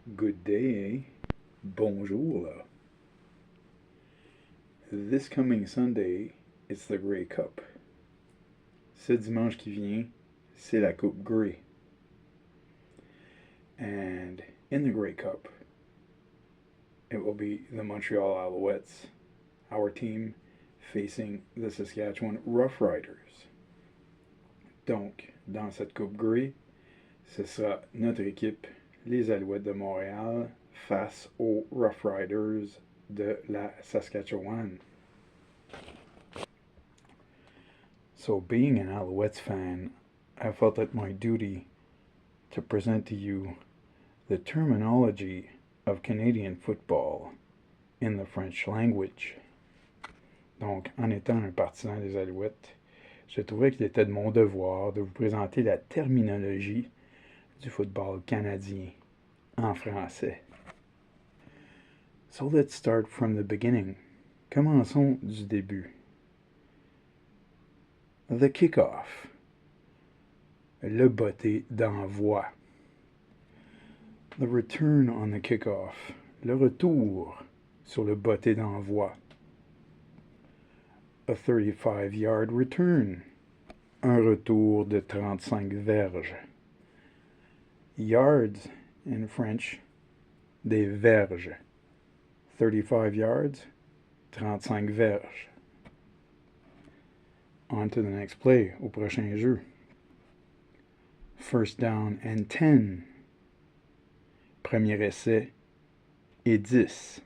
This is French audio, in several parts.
Good day, bonjour là. This coming Sunday, it's the Grey Cup. Ce dimanche qui vient, c'est la Coupe Grey. And in the Grey Cup, it will be the Montreal Alouettes, our team, facing the Saskatchewan Roughriders. Donc, dans cette Coupe Grey, ce sera notre équipe, les Alouettes de Montréal, face aux Roughriders de la Saskatchewan. So, being an Alouettes fan, I felt it my duty to present to you the terminology of Canadian football in the French language. Donc, en étant un partisan des Alouettes, je trouvais qu'il était de mon devoir de vous présenter la terminologie du football canadien en français. So let's start from the beginning. Commençons du début. The kick-off. Le botté d'envoi. The return on the kick-off. Le retour sur le botté d'envoi. A 35-yard return. Un retour de 35 verges. Yards in French, des verges. 35 yards, 35 verges. On to the next play, au prochain jeu. First down and 10. Premier essai et 10.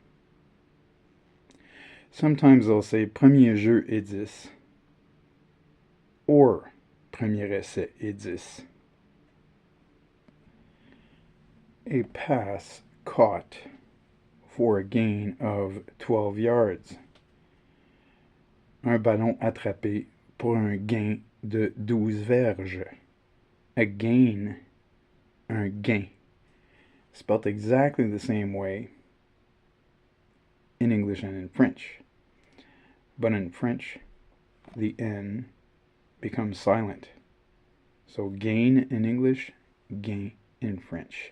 Sometimes they'll say premier jeu et 10. Or premier essai et 10. A pass caught for a gain of 12 yards. Un ballon attrapé pour un gain de 12 verges. A gain, un gain. Spelt exactly the same way in English and in French. But in French, the N becomes silent. So gain in English, gain in French.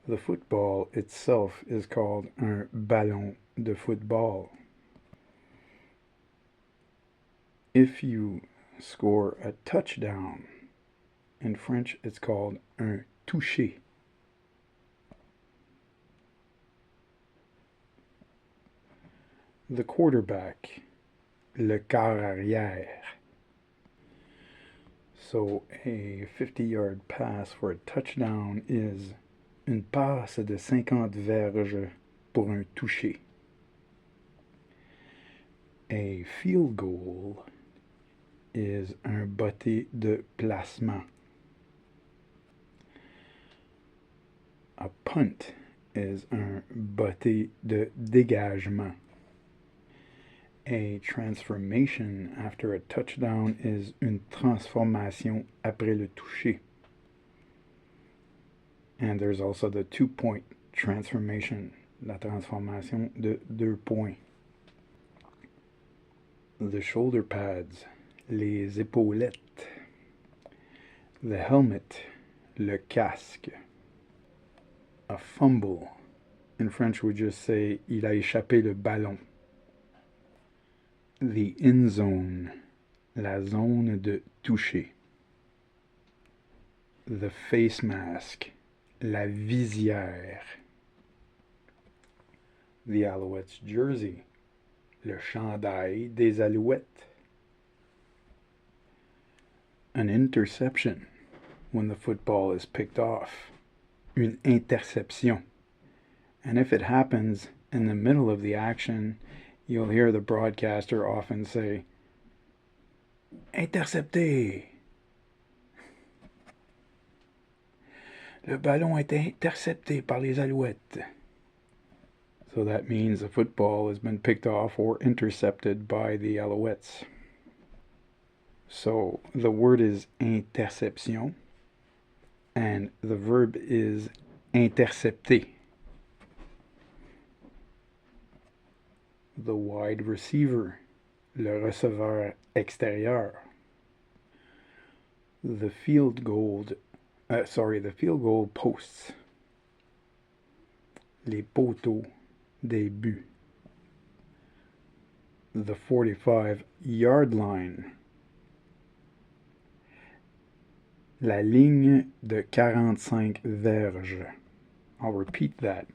The football itself is called un ballon de football. If you score a touchdown, in French it's called un touché. The quarterback, le quart arrière. So a 50-yard pass for a touchdown is une passe de 50 verges pour un touché. A field goal is un botté de placement. A punt is un botté de dégagement. A transformation after a touchdown is une transformation après le touché. And there's also the 2-point transformation, la transformation de 2 points. The shoulder pads, les épaulettes. The helmet, le casque. A fumble. In French we just say il a échappé le ballon. The end zone, la zone de toucher. The face mask, la visière. The Alouettes jersey, le chandail des Alouettes. An interception, when the football is picked off. Une interception. And if it happens in the middle of the action, you'll hear the broadcaster often say, intercepté. Le ballon a été intercepté par les Alouettes. So that means the football has been picked off or intercepted by the Alouettes. So the word is interception, and the verb is intercepter. The wide receiver, le receveur extérieur. The field goal posts, les poteaux des buts. The 45-yard line. La ligne de 45 verges. I'll repeat that.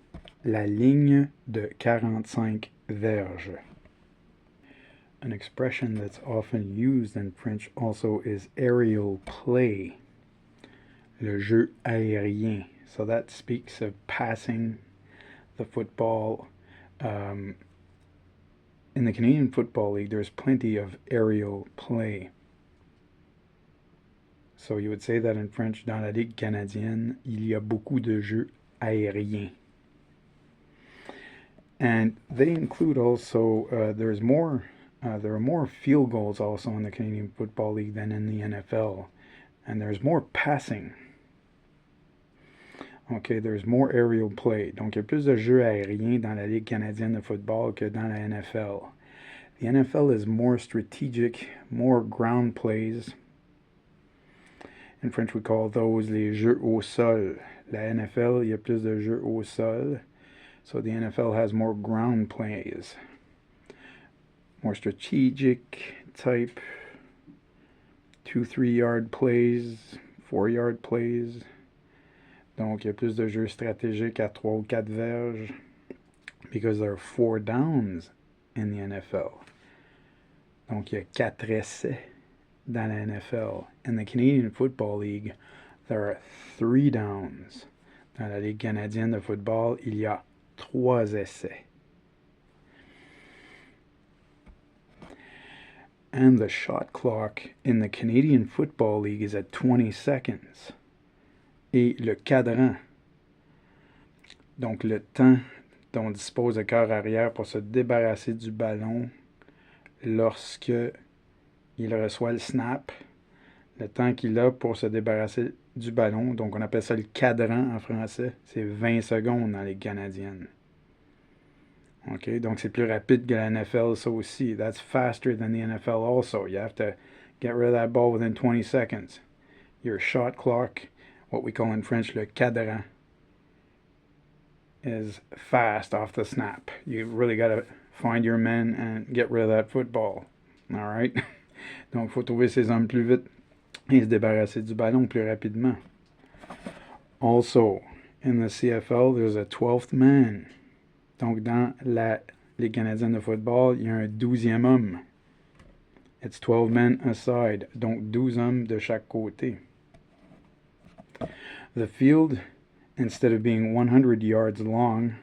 La ligne de 45 verges. An expression that's often used in French also is aerial play. Le jeu aérien. So that speaks of passing the football. In the Canadian Football League, there's plenty of aerial play. So you would say that in French, dans la Ligue canadienne, il y a beaucoup de jeux aériens. And they include also, there are more field goals also in the Canadian Football League than in the NFL. And there's more passing. Okay, there's more aerial play. Donc, il y a plus de jeux aériens dans la Ligue canadienne de football que dans la NFL. The NFL is more strategic, more ground plays. In French, we call those les jeux au sol. La NFL, il y a plus de jeux au sol. So the NFL has more ground plays. More strategic type 2-3 yard plays, 4 yard plays. Donc, il y a plus de jeux stratégiques à 3 ou 4 verges because there are 4 downs in the NFL. Donc, il y a 4 essais dans la NFL. In the Canadian Football League, there are 3 downs. Dans la Ligue canadienne de football, il y a 3 essais. And the shot clock in the Canadian Football League is at 20 seconds. Et le cadran, donc le temps dont dispose le corps arrière pour se débarrasser du ballon lorsque il reçoit le snap, le temps qu'il a pour se débarrasser du ballon, donc on appelle ça le cadran en français, c'est 20 secondes dans les canadiennes. OK, donc c'est plus rapide que la NFL, ça aussi. That's faster than the NFL also. You have to get rid of that ball within 20 seconds. Your shot clock, what we call in French le cadran, is fast off the snap. You really got to find your men and get rid of that football. All right? Donc, il faut trouver ses hommes plus vite et se débarrasser du ballon plus rapidement. Also, in the CFL, there's a 12th man. Donc, dans la Ligue canadienne de football, il y a un 12e homme. It's 12 men aside. Donc, 12 hommes de chaque côté. The field, instead of being 100 yards long,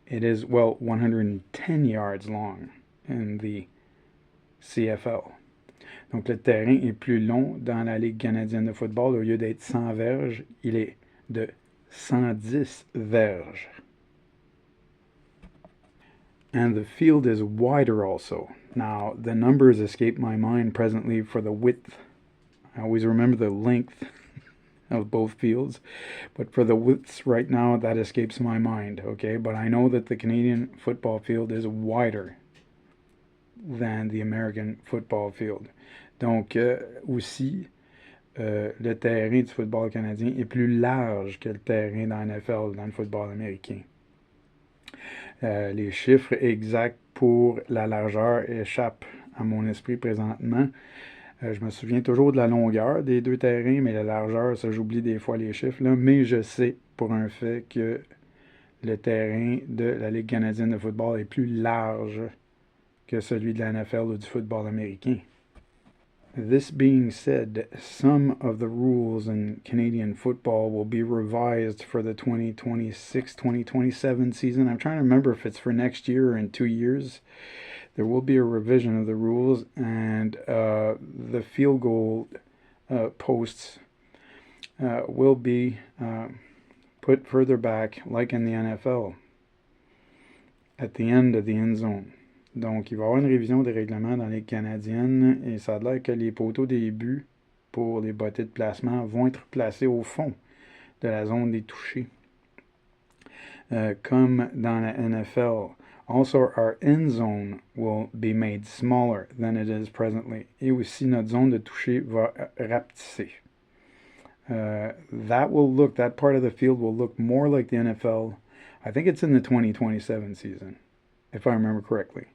it is, 110 yards long in the CFL. Donc, le terrain est plus long dans la Ligue canadienne de football. Au lieu d'être 100 verges, il est de 110 verges. And the field is wider also. Now, the numbers escape my mind presently for the width. I always remember the length of both fields, but for the widths right now, that escapes my mind, okay? But I know that the Canadian football field is wider than the American football field. Donc, aussi, le terrain du football canadien est plus large que le terrain dans la NFL, dans le football américain. Les chiffres exacts pour la largeur échappent à mon esprit présentement. Je me souviens toujours de la longueur des deux terrains, mais la largeur, ça j'oublie des fois les chiffres, là, mais je sais pour un fait que le terrain de la Ligue canadienne de football est plus large que celui de la NFL ou du football américain. This being said, some of the rules in Canadian football will be revised for the 2026-2027 season. I'm trying to remember if it's for next year or in 2 years. There will be a revision of the rules, and the field goal posts will be put further back, like in the NFL, at the end of the end zone. Donc, il va y avoir une révision des règlements dans les canadiennes et ça a l'air que les poteaux des buts pour les bottées de placement vont être placés au fond de la zone des touchés, comme dans la NFL. Also, our end zone will be made smaller than it is presently. Et aussi, notre zone de toucher va rapetisser. That part of the field will look more like the NFL, I think it's in the 2027 season, if I remember correctly.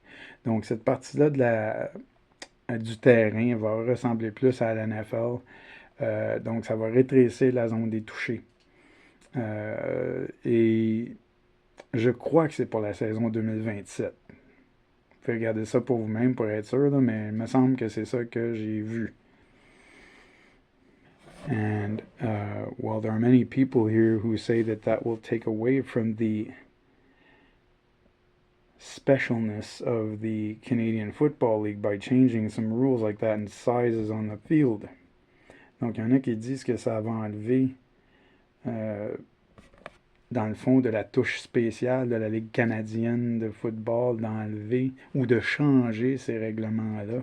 Donc, cette partie-là du terrain va ressembler plus à la NFL. Donc, ça va rétrécir la zone des touchés. Et je crois que c'est pour la saison 2027. Vous pouvez regarder ça pour vous-même pour être sûr, là, mais il me semble que c'est ça que j'ai vu. And well, there are many people here who say that will take away from the specialness of the Canadian Football League by changing some rules like that and sizes on the field. Donc, il y en a qui disent que ça va enlever, dans le fond, de la touche spéciale de la Ligue canadienne de football, d'enlever ou de changer ces règlements-là,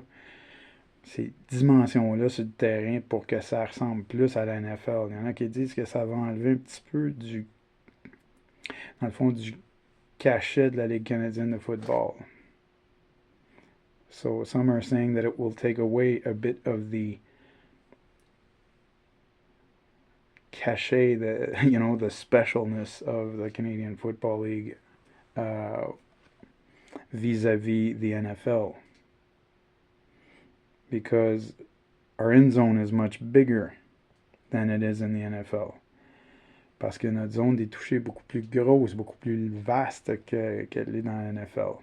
ces dimensions-là sur le terrain pour que ça ressemble plus à la NFL. Il y en a qui disent que ça va enlever un petit peu dans le fond, du cachet de la Ligue canadienne de football. So some are saying that it will take away a bit of the cachet, the specialness of the Canadian Football League vis-a-vis the NFL, because our end zone is much bigger than it is in the NFL. Parce que notre zone des touchés est beaucoup plus grosse, beaucoup plus vaste qu'elle est dans la NFL.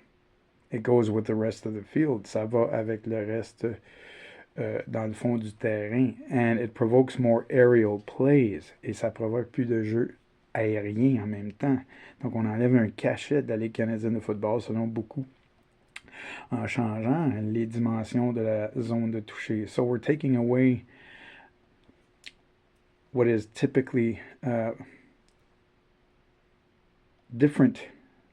It goes with the rest of the field. Ça va avec le reste dans le fond du terrain. And it provokes more aerial plays. Et ça provoque plus de jeux aériens en même temps. Donc on enlève un cachet de la Ligue canadienne de football selon beaucoup, en changeant les dimensions de la zone de toucher. So we're taking away what is typically different,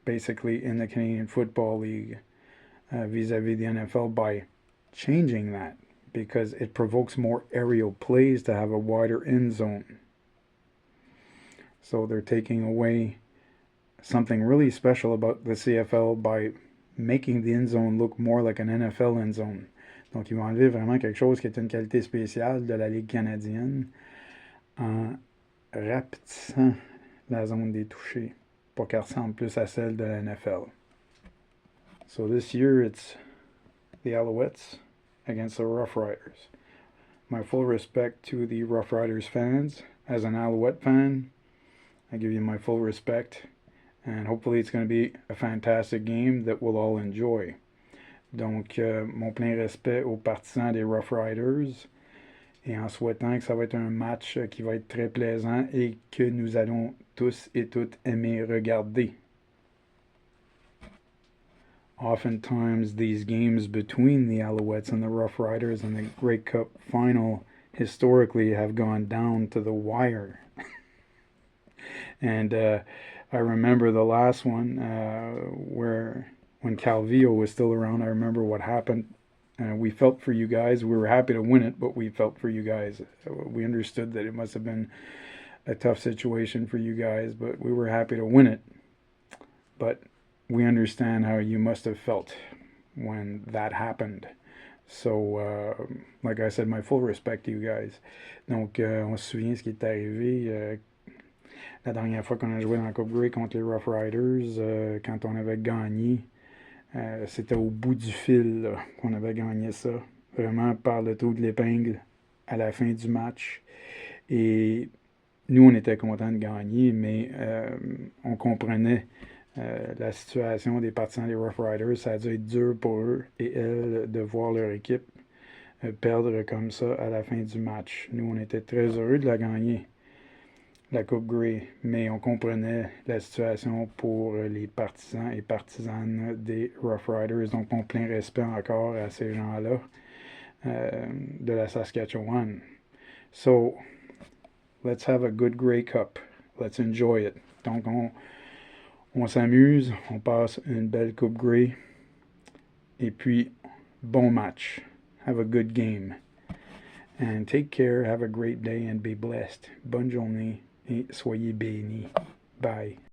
basically, in the Canadian Football League vis-a-vis the NFL by changing that, because it provokes more aerial plays to have a wider end zone. So they're taking away something really special about the CFL by making the end zone look more like an NFL end zone. Donc ils vont enlever vraiment quelque chose qui est une qualité spéciale de la Ligue canadienne en rapetissant la zone des touchés pour qu'elle ressemble plus à celle de la NFL. So this year it's the Alouettes against the Rough Riders. My full respect to the Rough Riders fans. As an Alouette fan, I give you my full respect, and hopefully it's going to be a fantastic game that we'll all enjoy. Donc, mon plein respect aux partisans des Rough Riders, et en souhaitant que ça va être un match qui va être très plaisant et que nous allons tous et toutes aimer regarder. Oftentimes, these games between the Alouettes and the Rough Riders in the Grey Cup final historically have gone down to the wire. And I remember the last one when Calvillo was still around. I remember what happened. We felt for you guys. We were happy to win it, but we felt for you guys. We understood that it must have been a tough situation for you guys, but we were happy to win it. But we understand how you must have felt when that happened. So, like I said, my full respect to you guys. Donc, on se souvient ce qui est arrivé la dernière fois qu'on a joué dans la Coupe Grey contre les Rough Riders, quand on avait gagné. C'était au bout du fil qu'on avait gagné ça, vraiment par le trou de l'épingle à la fin du match. Et nous, on était contents de gagner, mais on comprenait la situation des partisans des Rough Riders. Ça a dû être dur pour eux et elles de voir leur équipe perdre comme ça à la fin du match. Nous, on était très heureux de la gagner, la Coupe Grey, mais on comprenait la situation pour les partisans et partisanes des Rough Riders. Donc, mon plein respect encore à ces gens-là de la Saskatchewan. So, let's have a good Grey Cup. Let's enjoy it. Donc, on s'amuse, on passe une belle Coupe Grey, et puis, bon match. Have a good game. And take care, have a great day, and be blessed. Bonne journée. Et soyez bénis. Bye.